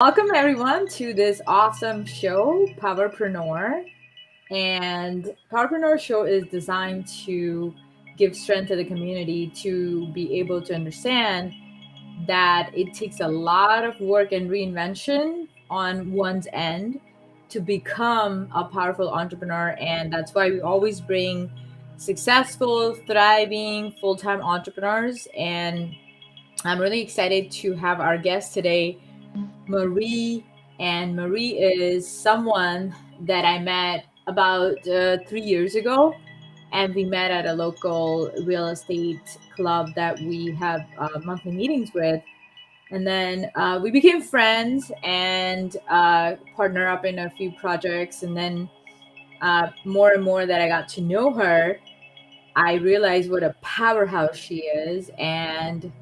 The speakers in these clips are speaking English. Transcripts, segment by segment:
Welcome everyone to this awesome show, Powerpreneur. And Powerpreneur Show is designed to give strength to the community to be able to understand that it takes a lot of work and reinvention on one's end to become a powerful entrepreneur. And that's why we always bring successful, thriving, full-time entrepreneurs. And I'm really excited to have our guest today, Marie. And Marie is someone that I met about 3 years ago. And we met at a local real estate club that we have monthly meetings with. And then we became friends and partner up in a few projects. And then more and more that I got to know her, I realized what a powerhouse she is. And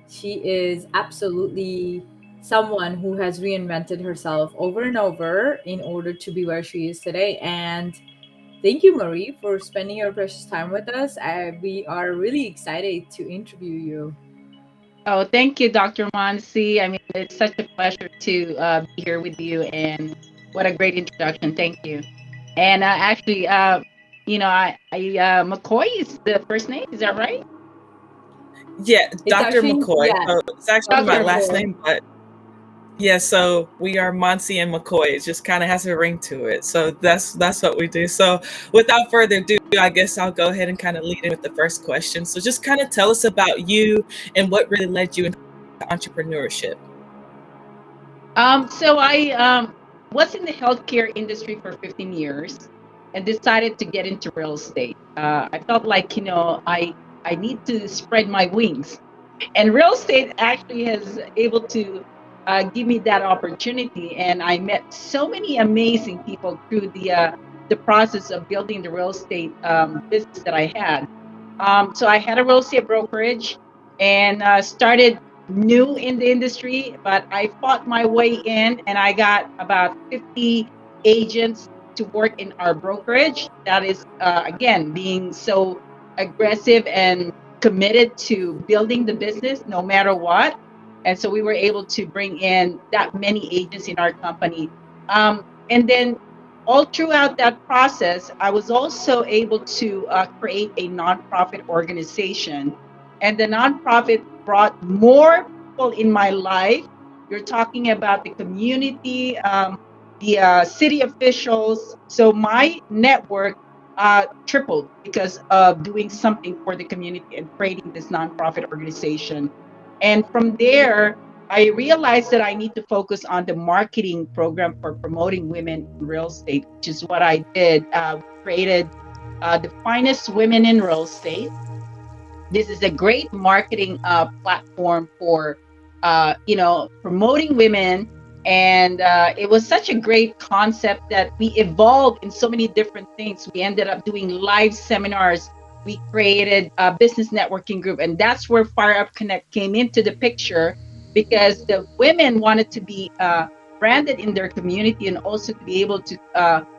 she is absolutely someone who has reinvented herself over and over in order to be where she is today. And thank you, Marie, for spending your precious time with us. We are really excited to interview you. Oh, thank you, Dr. Mansi. I mean, it's such a pleasure to be here with you, and what a great introduction. Thank you. And actually, McCoy is the first name. Is that right? Yeah, It's Dr. actually, McCoy. yeah, So it's actually my Dr. Dr. last McCoy. name, but yeah, so we are Mansi and McCoy. It just kind of has a ring to it. So that's what we do. So without further ado, I guess I'll go ahead and kind of lead in with the first question. So just kind of tell us about you and what really led you into entrepreneurship. So I was in the healthcare industry for 15 years and decided to get into real estate. I felt like, I need to spread my wings. And real estate actually has able to give me that opportunity. And I met so many amazing people through the process of building the real estate business that I had. So I had a real estate brokerage and started new in the industry, but I fought my way in and I got about 50 agents to work in our brokerage. That is, again, being so aggressive and committed to building the business no matter what. And so we were able to bring in that many agents in our company. And then all throughout that process, I was also able to create a nonprofit organization. And the nonprofit brought more people in my life. You're talking about the community, the city officials. So my network tripled because of doing something for the community and creating this nonprofit organization. And from there, I realized that I need to focus on the marketing program for promoting women in real estate, which is what I did. Created the finest women in real estate. This is a great marketing platform for promoting women. And it was such a great concept that we evolved in so many different things. We ended up doing live seminars. We created a business networking group, and that's where Fire Up Connect came into the picture, because the women wanted to be branded in their community and also to be able to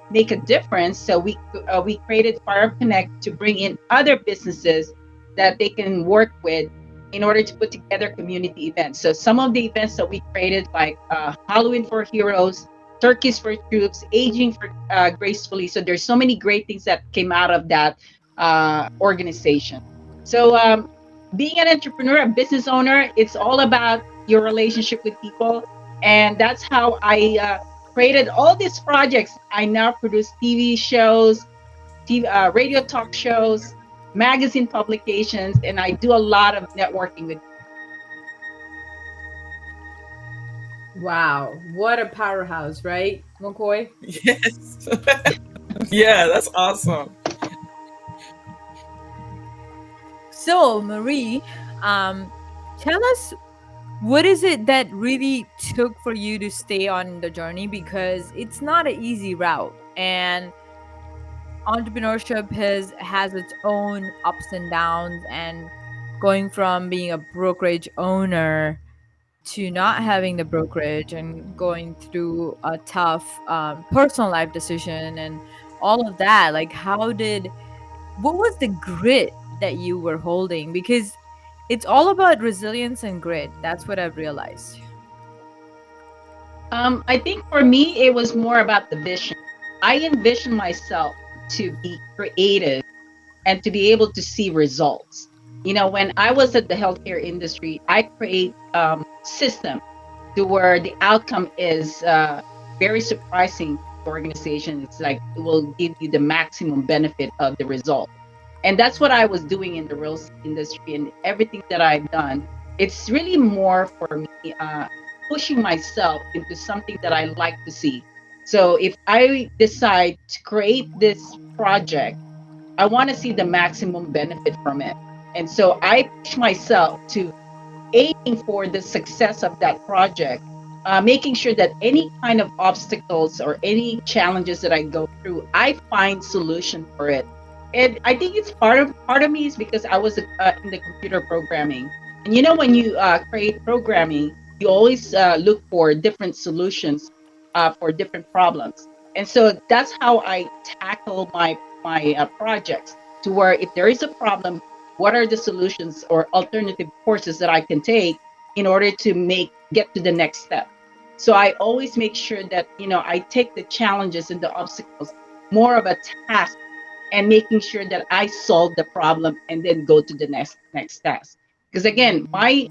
make a difference. So we created Fire Up Connect to bring in other businesses that they can work with in order to put together community events. So some of the events that we created, like Halloween for Heroes, Turkeys for Troops, Aging for Gracefully. So there's so many great things that came out of that organization. So being an entrepreneur, a business owner, it's all about your relationship with people. And that's how I created all these projects. I now produce TV shows, radio talk shows, magazine publications, and I do a lot of networking with. Wow, what a powerhouse, right, McCoy? Yes. Yeah, that's awesome. So, Marie, tell us, what is it that really took for you to stay on the journey? Because it's not an easy route, and entrepreneurship has its own ups and downs. And going from being a brokerage owner to not having the brokerage and going through a tough personal life decision and all of that, like, what was the grit that you were holding? Because it's all about resilience and grit. That's what I've realized. I think for me, it was more about the vision. I envisioned myself to be creative and to be able to see results. When I was at the healthcare industry, I create system to where the outcome is very surprising to the organization. It's like it will give you the maximum benefit of the result. And that's what I was doing in the real estate industry and everything that I've done. It's really more for me pushing myself into something that I like to see. So if I decide to create this project, I want to see the maximum benefit from it. And so I push myself to aiming for the success of that project, making sure that any kind of obstacles or any challenges that I go through, I find solution for it. And I think it's part of me is because I was in the computer programming, and when you create programming, you always look for different solutions for different problems, and so that's how I tackle my projects. To where if there is a problem, what are the solutions or alternative courses that I can take in order to get to the next step. So I always make sure that I take the challenges and the obstacles more of a task, and making sure that I solve the problem and then go to the next task. Because again, my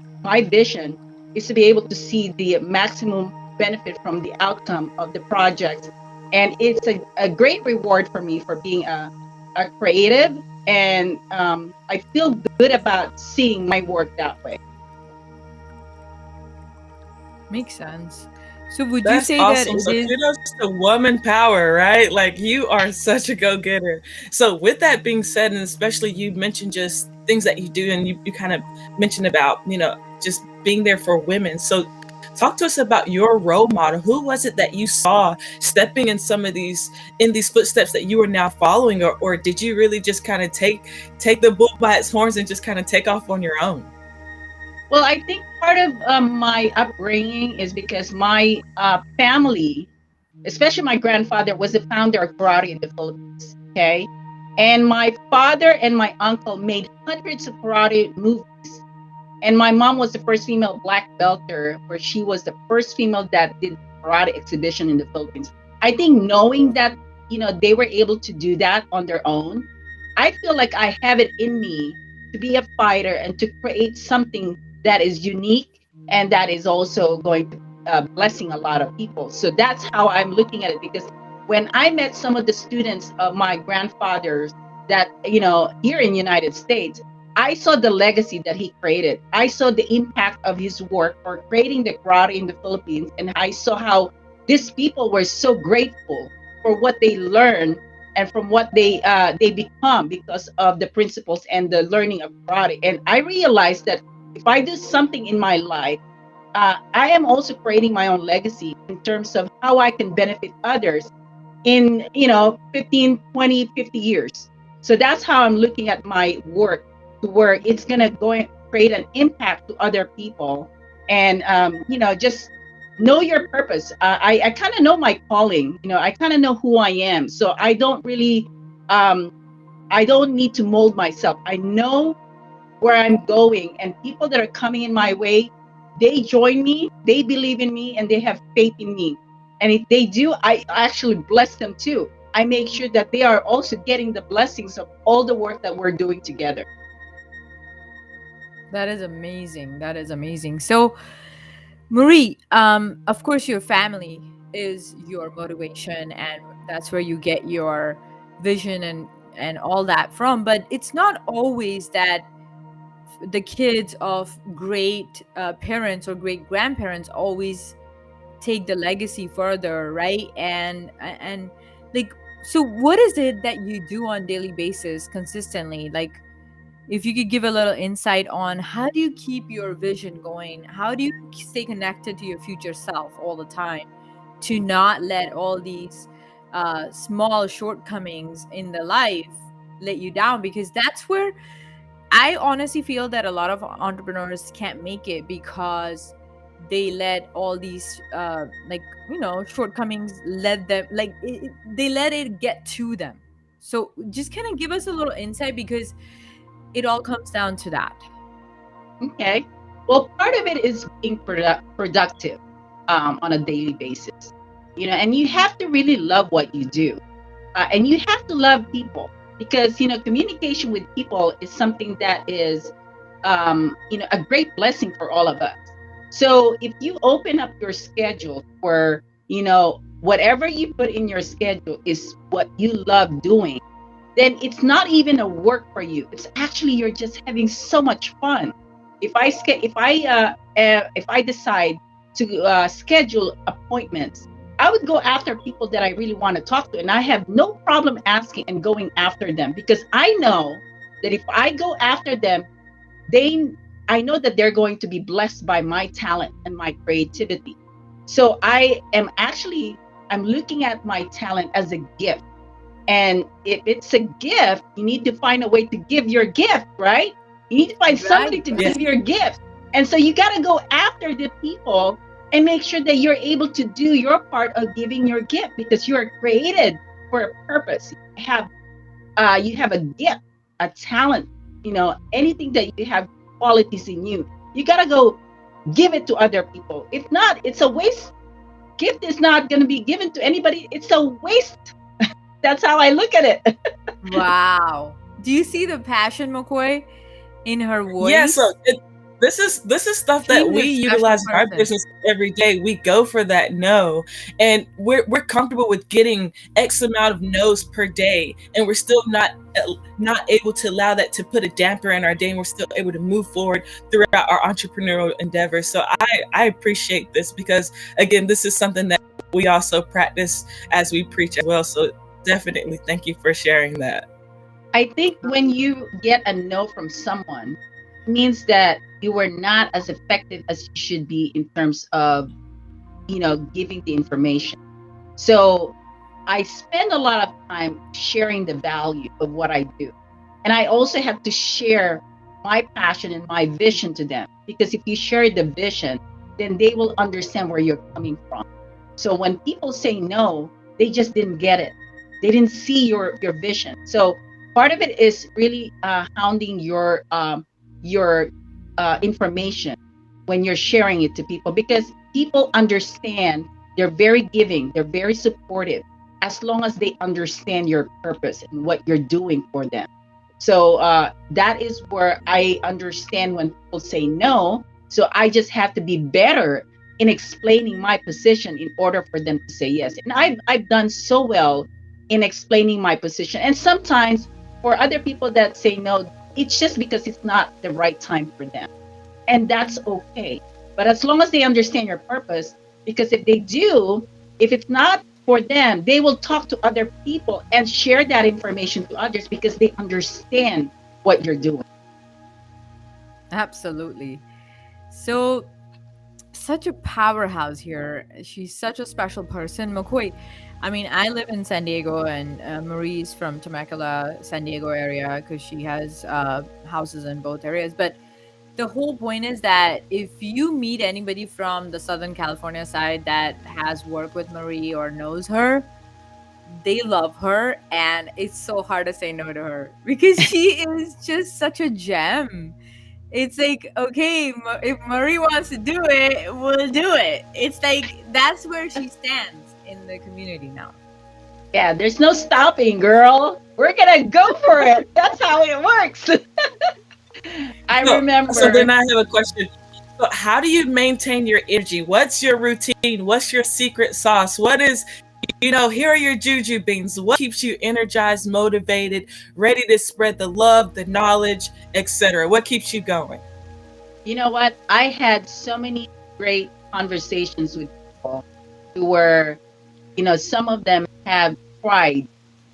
vision is to be able to see the maximum benefit from the outcome of the project, and it's a great reward for me for being a creative, and I feel good about seeing my work that way. Makes sense. So would you That's say that awesome. it So is? kudos to woman power, right? Like you are such a go-getter. So with that being said, and especially you mentioned just things that you do, and you kind of mentioned about, just being there for women. So talk to us about your role model. Who was it that you saw stepping in in these footsteps that you are now following, or did you really just kind of take the bull by its horns and just kind of take off on your own? Well, I think part of my upbringing is because my family, especially my grandfather, was the founder of karate in the Philippines. Okay. And my father and my uncle made hundreds of karate movies. And my mom was the first female black belter, where she was the first female that did karate exhibition in the Philippines. I think knowing that, they were able to do that on their own, I feel like I have it in me to be a fighter and to create something that is unique and that is also going to blessing a lot of people. So that's how I'm looking at it, because when I met some of the students of my grandfathers that, here in the United States, I saw the legacy that he created. I saw the impact of his work for creating the karate in the Philippines, and I saw how these people were so grateful for what they learned and from what they become because of the principles and the learning of karate. And I realized that if I do something in my life, I am also creating my own legacy in terms of how I can benefit others in 15, 20, 50 years. So that's how I'm looking at my work, to where it's going to go and create an impact to other people. And just know your purpose. I kind of know my calling. I kind of know who I am, so I don't really I don't need to mold myself. I know where I'm going, and people that are coming in my way, they join me, they believe in me, and they have faith in me. And if they do, I actually bless them too. I make sure that they are also getting the blessings of all the work that we're doing together. That is amazing. That is amazing. So, Marie, of course, your family is your motivation, and that's where you get your vision and all that from. But it's not always that the kids of great parents or great grandparents always take the legacy further, right? And like, so what is it that you do on daily basis consistently? Like, if you could give a little insight on how do you keep your vision going, how do you stay connected to your future self all the time, to not let all these small shortcomings in the life let you down, because that's where I honestly feel that a lot of entrepreneurs can't make it, because they let all these shortcomings let them, like they let it get to them. So just kind of give us a little insight, because it all comes down to that. Okay. Well, part of it is being productive. on a daily basis. And you have to really love what you do, and you have to love people, because communication with people is something that is a great blessing for all of us. So if you open up your schedule for whatever you put in your schedule is what you love doing, then it's not even a work for you. It's actually you're just having so much fun. If I decide to schedule appointments, I would go after people that I really want to talk to, and I have no problem asking and going after them, because I know that if I go after them, they I know that they're going to be blessed by my talent and my creativity. So I'm looking at my talent as a gift. And if it's a gift, you need to find a way to give your gift, right? You need to find somebody to give your gift. And so you got to go after the people and make sure that you're able to do your part of giving your gift, because you are created for a purpose. You have a gift, a talent, anything that you have qualities in you. You got to go give it to other people. If not, it's a waste. Gift is not going to be given to anybody. It's a waste. That's how I look at it. Wow. Do you see the passion, McCoy, in her voice? Yeah, so this is stuff that we utilize in our business every day. We go for that no, and we're comfortable with getting X amount of no's per day, and we're still not able to allow that to put a damper in our day, and we're still able to move forward throughout our entrepreneurial endeavors. So I appreciate this, because again, this is something that we also practice as we preach as well. So definitely thank you for sharing that. I think when you get a no from someone, it means that you were not as effective as you should be in terms of, giving the information. So I spend a lot of time sharing the value of what I do. And I also have to share my passion and my vision to them, because if you share the vision, then they will understand where you're coming from. So when people say no, they just didn't get it. They didn't see your vision. So part of it is really hounding your information when you're sharing it to people, because people understand. They're very giving, they're very supportive, as long as they understand your purpose and what you're doing for them. So that is where I understand when people say no. So I just have to be better in explaining my position in order for them to say yes. And I've done so well in explaining my position. And sometimes for other people that say no, it's just because it's not the right time for them. And that's okay. But as long as they understand your purpose, because if they do, if it's not for them, they will talk to other people and share that information to others, because they understand what you're doing. Absolutely. So, such a powerhouse here. She's such a special person. McCoy, I mean, I live in San Diego, and Marie's from Temecula, San Diego area, because she has houses in both areas. But the whole point is that if you meet anybody from the Southern California side that has worked with Marie or knows her, they love her, and it's so hard to say no to her, because she is just such a gem. It's like, okay, if Marie wants to do it, we'll do it. It's like, that's where she stands in the community now. Yeah, there's no stopping, girl. We're gonna go for it. That's how it works. I remember. So then I have a question. So how do you maintain your energy? What's your routine? What's your secret sauce? What is, here are your juju beans. What keeps you energized, motivated, ready to spread the love, the knowledge, etc.? What keeps you going? You know what? I had so many great conversations with people who were, some of them have cried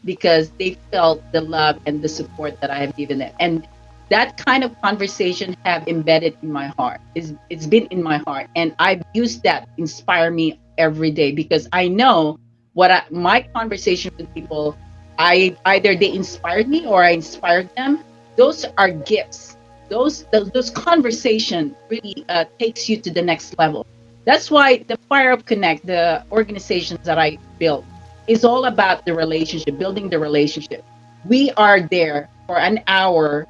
because they felt the love and the support that I have given them. And that kind of conversation have embedded in my heart. It's been in my heart. And I've used that to inspire me every day, because I know my conversation with people, either they inspired me or I inspired them. Those are gifts. Those conversations really takes you to the next level. That's why the Fire Up Connect, the organizations that I built, is all about the relationship, building the relationship. We are there for an hour,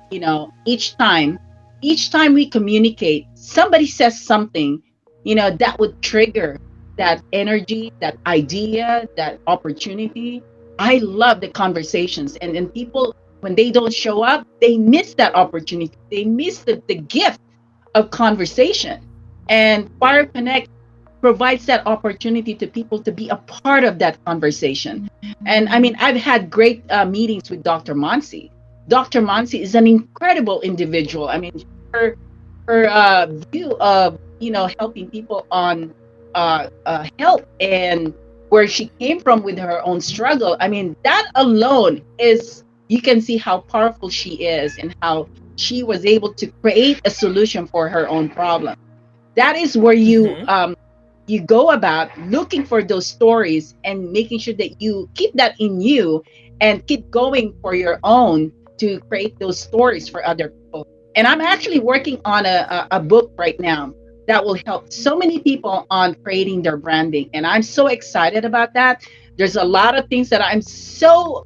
each time we communicate, somebody says something, that would trigger that energy, that idea, that opportunity. I love the conversations. And people, when they don't show up, they miss that opportunity. They miss the gift of conversation. And Fire Connect provides that opportunity to people to be a part of that conversation. And I mean, I've had great meetings with Dr. Mansi. Dr. Mansi is an incredible individual. I mean, her view of helping people on health and where she came from with her own struggle. I mean, that alone is, you can see how powerful she is and how she was able to create a solution for her own problem. That is where you go about looking for those stories and making sure that you keep that in you and keep going for your own to create those stories for other people. And I'm actually working on a book right now that will help so many people on creating their branding. And I'm so excited about that. There's a lot of things that I'm so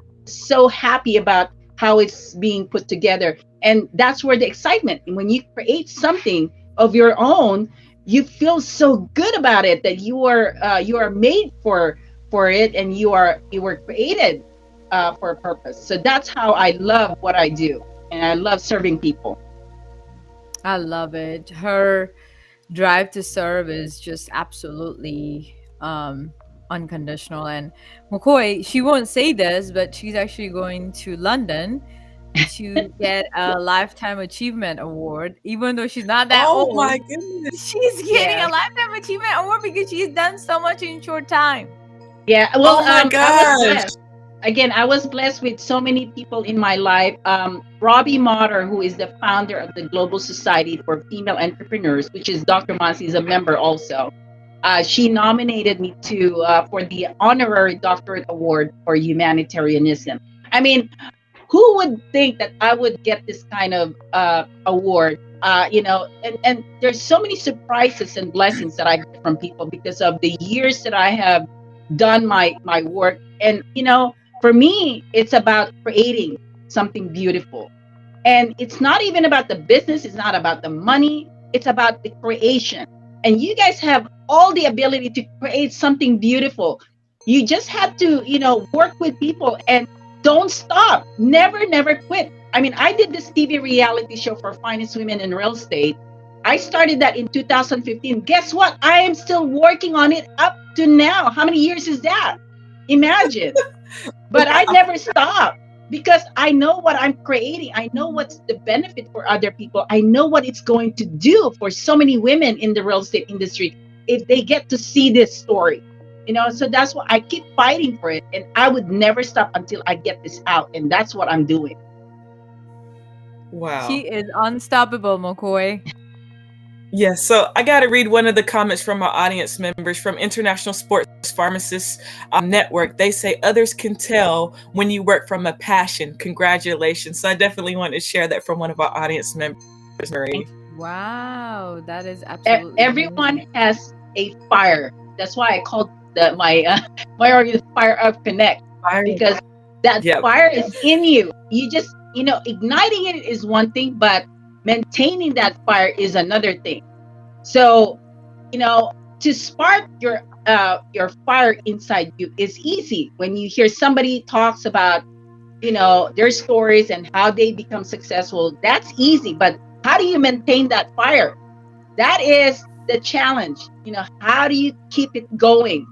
happy about how it's being put together. And that's where the excitement, when you create something of your own, you feel so good about it that you are made for it, and you were created for a purpose. So that's how I love what I do, and I love serving people. I love it. Her drive to serve is just absolutely unconditional. And McCoy, she won't say this, but she's actually going to London to get a Lifetime Achievement Award, even though she's not that Oh old. my goodness. She's getting Yeah. a Lifetime Achievement Award because she's done so much in short time. Yeah, well, Oh my I was gosh. blessed. Again, I was blessed with so many people in my life. Robbie Motter, who is the founder of the Global Society for Female Entrepreneurs, which is Dr. Mansi is a member also. She nominated me to for the honorary doctorate award for humanitarianism. I mean, who would think that I would get this kind of award? And there's so many surprises and blessings that I get from people because of the years that I have done my work. And for me, it's about creating something beautiful. And it's not even about the business, it's not about the money, it's about the creation. And you guys have all the ability to create something beautiful. You just have to, work with people and don't stop. Never quit. I mean, I did this TV reality show for Finest Women in Real Estate. I started that in 2015. Guess what? I am still working on it up to now. How many years is that? Imagine. But I never stop because I know what I'm creating. I know what's the benefit for other people. I know what it's going to do for so many women in the real estate industry if they get to see this story. So that's why I keep fighting for it. And I would never stop until I get this out. And that's what I'm doing. Wow. She is unstoppable, McCoy. Yes, so I got to read one of the comments from our audience members from International Sports Pharmacists Network. They say others can tell when you work from a passion. Congratulations. So I definitely want to share that from one of our audience members, Marie. Wow, that is absolutely Everyone amazing. has a fire. That's why I called my organ Fire of Connect, because that fire is in you. You just igniting it is one thing, but maintaining that fire is another thing. So to spark your fire inside you is easy when you hear somebody talks about their stories and how they become successful. That's easy, but how do you maintain that fire? That is the challenge. How do you keep it going?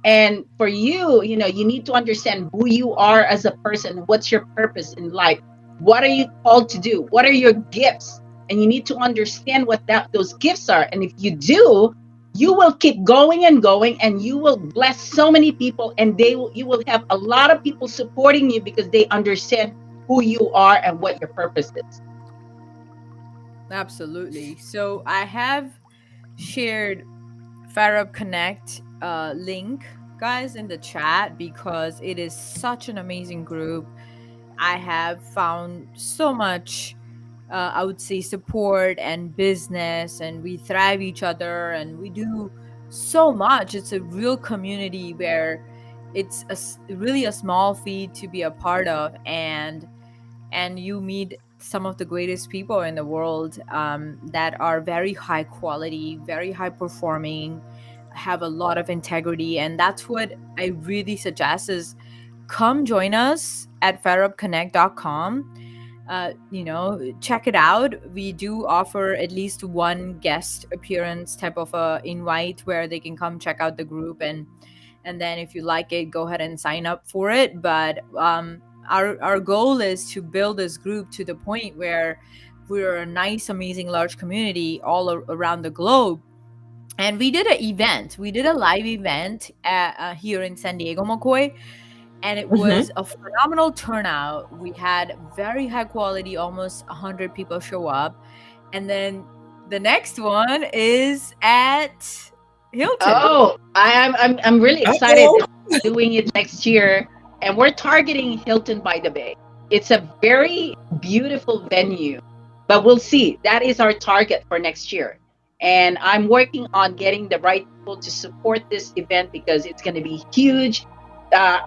And for you, you need to understand who you are as a person. What's your purpose in life? What are you called to do? What are your gifts? And you need to understand what those gifts are. And if you do, you will keep going and going, and you will bless so many people, and you will have a lot of people supporting you because they understand who you are and what your purpose is. Absolutely. So I have shared Farab Connect link, guys, in the chat because it is such an amazing group. I have found so much, I would say, support and business, and we thrive each other, and we do so much. It's a real community where it's really a small feat to be a part of, and you meet some of the greatest people in the world that are very high quality, very high performing, have a lot of integrity. And that's what I really suggest is come join us at fairupconnect.com. Check it out. We do offer at least one guest appearance type of a invite where they can come check out the group, and then if you like it, go ahead and sign up for it. But our goal is to build this group to the point where we're a nice, amazing, large community all around the globe. And we did a live event here in San Diego, McCoy, and it was a phenomenal turnout. We had very high quality, almost 100 people show up. And then the next one is at Hilton. Oh, I'm really excited doing it next year, and we're targeting Hilton by the Bay. It's a very beautiful venue, but we'll see. That is our target for next year. And I'm working on getting the right people to support this event because it's going to be huge.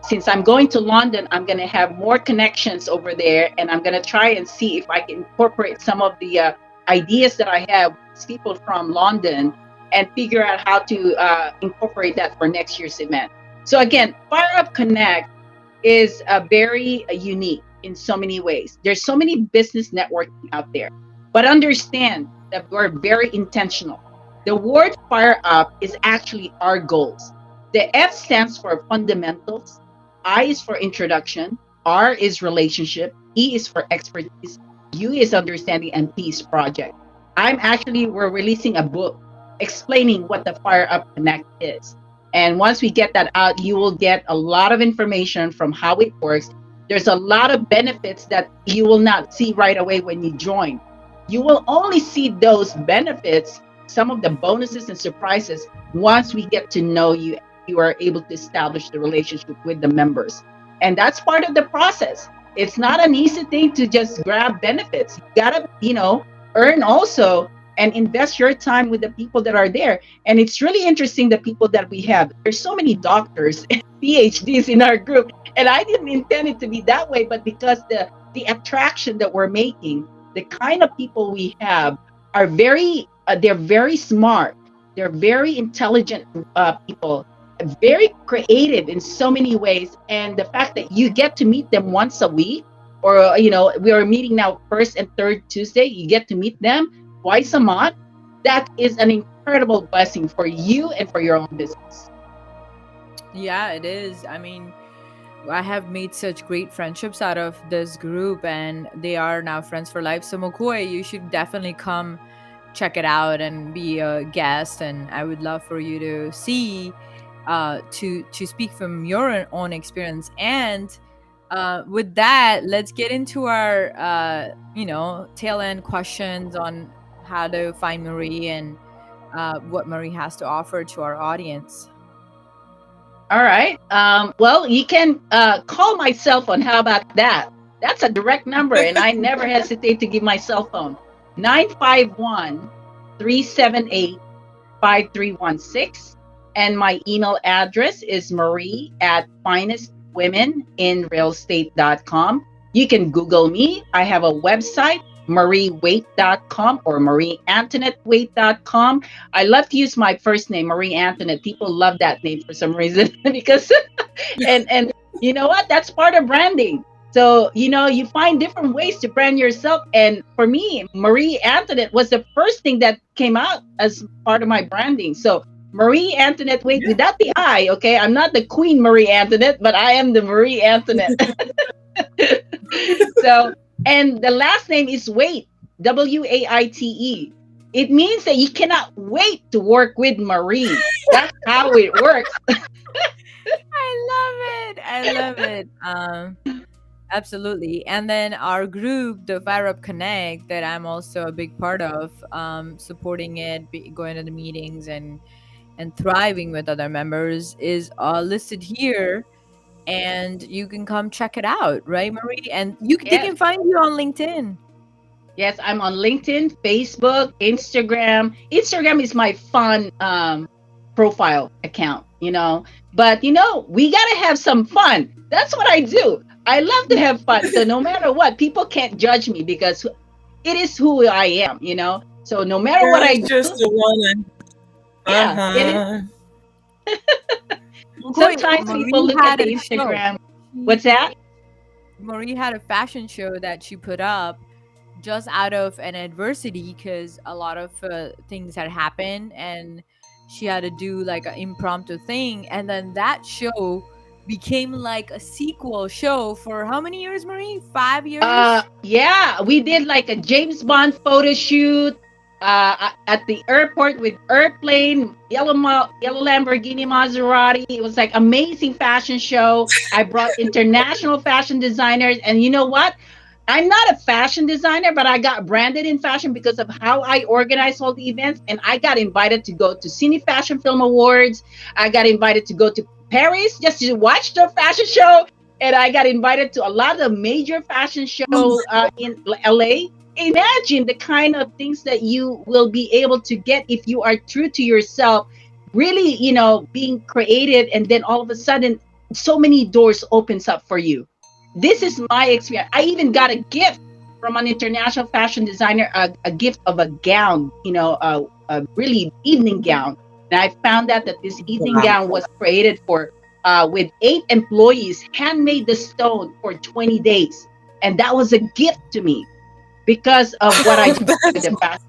Since I'm going to London, I'm going to have more connections over there, and I'm going to try and see if I can incorporate some of the ideas that I have with people from London and figure out how to incorporate that for next year's event. So again, Fire Up Connect is very unique in so many ways. There's so many business networking out there, but understand that we're very intentional. The word Fire Up is actually our goals. The F stands for fundamentals, I is for introduction, R is relationship, E is for expertise, U is understanding, and P is project. We're releasing a book explaining what the Fire Up Connect is. And once we get that out, you will get a lot of information from how it works. There's a lot of benefits that you will not see right away when you join. You will only see those benefits, some of the bonuses and surprises, once we get to know you. You are able to establish the relationship with the members. And that's part of the process. It's not an easy thing to just grab benefits. You gotta, earn also and invest your time with the people that are there. And it's really interesting, the people that we have. There's so many doctors and PhDs in our group. And I didn't intend it to be that way, but because the attraction that we're making, the kind of people we have are they're very smart. They're very intelligent people. Very creative in so many ways, and the fact that you get to meet them once a week, or we are meeting now first and third Tuesday, you get to meet them twice a month. That is an incredible blessing for you and for your own business. Yeah, it is. I mean, I have made such great friendships out of this group, and they are now friends for life. So McCoy, you should definitely come check it out and be a guest, and I would love for you to see to speak from your own experience. And with that, let's get into our tail end questions on how to find Marie and what Marie has to offer to our audience. All right. Well, you can call my cell phone. How about that? That's a direct number, and I never hesitate to give my cell phone. 951-378-5316. And my email address is marie@finestwomeninrealestate.com. You can Google me. I have a website, mariewaite.com or marieantoinettewaite.com. I love to use my first name, Marie Antoinette. People love that name for some reason because, and you know what? That's part of branding. So, you find different ways to brand yourself. And for me, Marie Antoinette was the first thing that came out as part of my branding. So Marie Antoinette Waite, without the I, okay? I'm not the Queen Marie Antoinette, but I am the Marie Antoinette. So, and the last name is Waite, Waite. It means that you cannot wait to work with Marie. That's how it works. I love it. Absolutely. And then our group, the Fire Up Connect, that I'm also a big part of, supporting it, going to the meetings and thriving with other members, is listed here, and you can come check it out, right, Marie? And they can find you on LinkedIn. Yes, I'm on LinkedIn, Facebook, Instagram. Instagram is my fun profile account, but we got to have some fun. That's what I do. I love to have fun. So no matter what, people can't judge me because it is who I am, So no matter what I do. Just the one. Yeah, Sometimes people Marie look at had the a show. Instagram. What's that? Marie had a fashion show that she put up just out of an adversity because a lot of things had happened and she had to do like an impromptu thing, and then that show became like a sequel show for how many years, Marie? 5 years? Yeah, we did like a James Bond photo shoot at the airport with airplane, yellow Lamborghini Maserati. It was like amazing fashion show. I brought international fashion designers, and you know what? I'm not a fashion designer, but I got branded in fashion because of how I organize all the events. And I got invited to go to Cine Fashion Film Awards. I got invited to go to Paris just to watch the fashion show. And I got invited to a lot of major fashion show in LA. Imagine the kind of things that you will be able to get if you are true to yourself, really, being creative. And then all of a sudden, so many doors opens up for you. This is my experience. I even got a gift from an international fashion designer, a gift of a gown, a really evening gown. And I found out that this evening gown was created for with 8 employees, handmade the stone for 20 days. And that was a gift to me because of what I do with the fashion.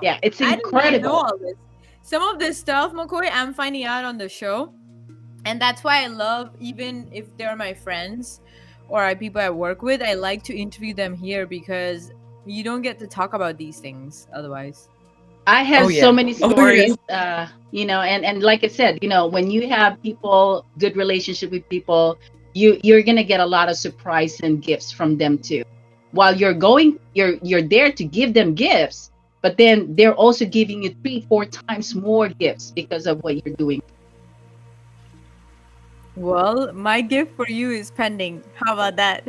Yeah, it's incredible. I didn't know all this. Some of this stuff, McCoy, I'm finding out on the show. And that's why I love, even if they're my friends or people I work with, I like to interview them here because you don't get to talk about these things otherwise. I have so many stories, and like I said, when you have people, good relationship with people, you're going to get a lot of surprise and gifts from them too. While you're there to give them gifts, but then they're also giving you 3-4 times more gifts because of what you're doing. Well, my gift for you is pending. How about that?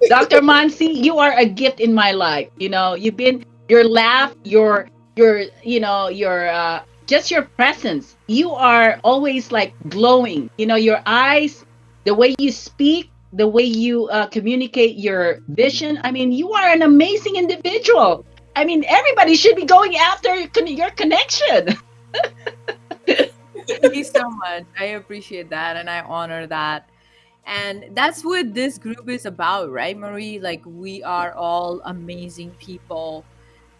Dr. Mansi, you are a gift in my life. You've been your laugh, your just your presence. You are always like glowing. Your eyes, the way you speak, the way you communicate your vision. I mean, you are an amazing individual. I mean, everybody should be going after your connection. Thank you so much. I appreciate that and I honor that. And that's what this group is about, right, Marie? Like, we are all amazing people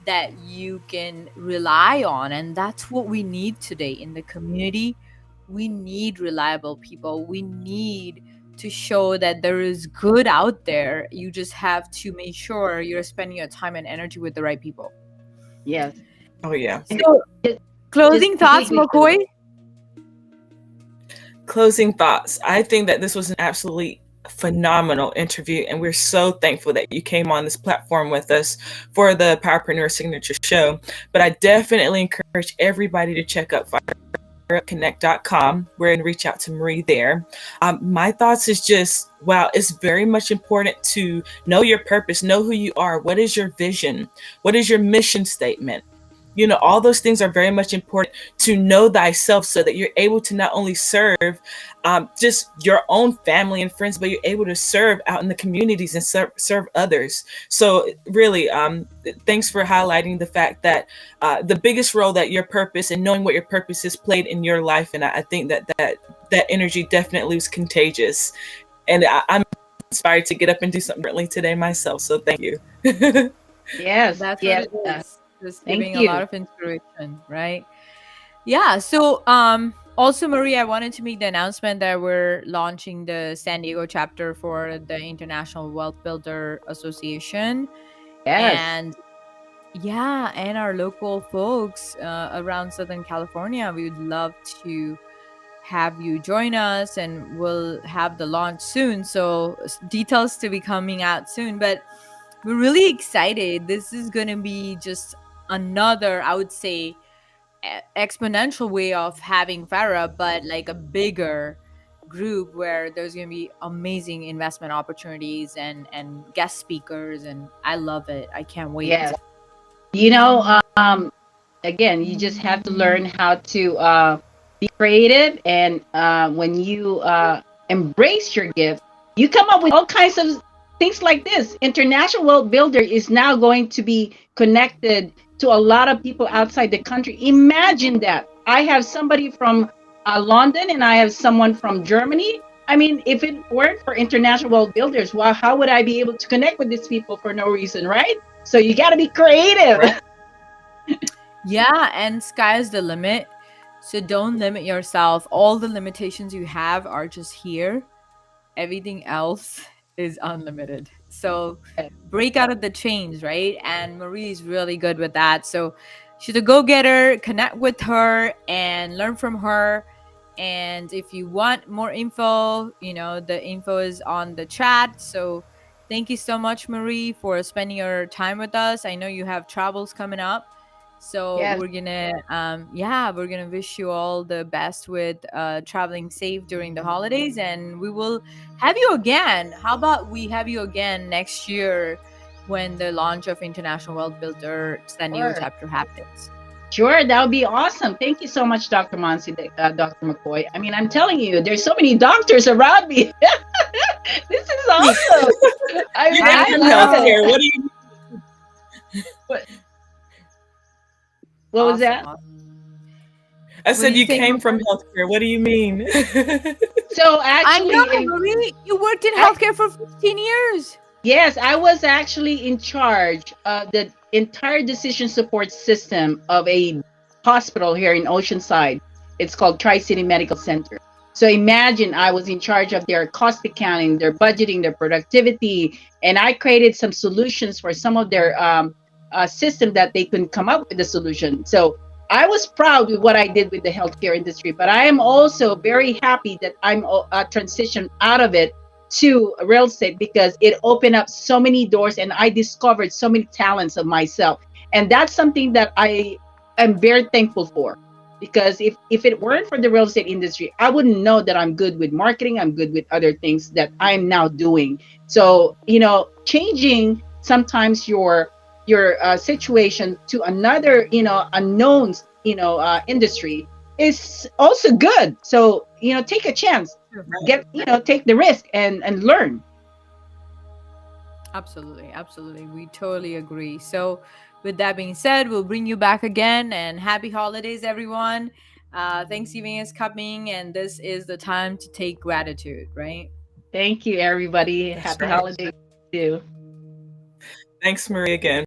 that you can rely on. And that's what we need today in the community. We need reliable people. We need to show that there is good out there. You just have to make sure you're spending your time and energy with the right people. Yes. Oh, yeah. So, closing thoughts, McCoy? Closing thoughts. I think that this was an absolutely phenomenal interview, and we're so thankful that you came on this platform with us for the Powerpreneur Signature Show. But I definitely encourage everybody to check out fireconnect.com. We're going to reach out to Marie there. My thoughts is just, wow, it's very much important to know your purpose, know who you are. What is your vision? What is your mission statement? All those things are very much important to know thyself so that you're able to not only serve just your own family and friends, but you're able to serve out in the communities and serve others. So really, thanks for highlighting the fact that the biggest role that your purpose and knowing what your purpose is played in your life. And I think that energy definitely was contagious. And I'm inspired to get up and do something differently today myself. So thank you. Yes, that's yes. what it is. Just giving a lot of inspiration, right? Yeah. So also, Marie, I wanted to make the announcement that we're launching the San Diego chapter for the International Wealth Builder Association. Yes. And our local folks around Southern California, we would love to have you join us, and we'll have the launch soon. So details to be coming out soon, but we're really excited. This is going to be just another, I would say, exponential way of having Farah, but like a bigger group where there's going to be amazing investment opportunities and guest speakers. And I love it. I can't wait. Yes. Again, you just have to learn how to be creative. And when you embrace your gift, you come up with all kinds of things like this. International Wealth Builder is now going to be connected to a lot of people outside the country. Imagine that. I have somebody from London and I have someone from Germany. I mean, if it weren't for international world builders, well, how would I be able to connect with these people for no reason, right? So you got to be creative. Right. Yeah, and sky's the limit. So don't limit yourself. All the limitations you have are just here. Everything else is unlimited. So break out of the chains, right? And Marie is really good with that. So she's a go-getter. Connect with her and learn from her. And if you want more info, the info is on the chat. So thank you so much, Marie, for spending your time with us. I know you have travels coming up. So Yes. we're gonna wish you all the best with traveling safe during the holidays, and we will have you again. How about we have you again next year when the launch of International Wealth Builder San Diego Sure. chapter happens? Sure, that would be awesome. Thank you so much, Dr. Mansi, Dr. McCoy. I mean, I'm telling you, there's so many doctors around me. This is awesome. I mean, You I came from love it. healthcare. What do you What was Awesome, that? awesome. I What said do you you think, came from Marie? healthcare. What do you mean? So I actually, know, Marie. You worked in healthcare for 15 years. yes, I was actually in charge of the entire decision support system of a hospital here in Oceanside. It's called Tri-City Medical Center. So imagine I was in charge of their cost accounting, their budgeting, their productivity, and I created some solutions for some of their system that they couldn't come up with a solution. So I was proud with what I did with the healthcare industry, but I am also very happy that I'm transitioned out of it to real estate because it opened up so many doors and I discovered so many talents of myself. And that's something that I am very thankful for. Because if it weren't for the real estate industry, I wouldn't know that I'm good with marketing. I'm good with other things that I'm now doing. So, changing sometimes your situation to another, unknown, industry is also good. So, take a chance, take the risk and learn. Absolutely. We totally agree. So, with that being said, we'll bring you back again, and happy holidays, everyone. Thanksgiving is coming, and this is the time to take gratitude, right? Thank you, everybody. That's Happy right. holidays too. Thanks, Marie, again.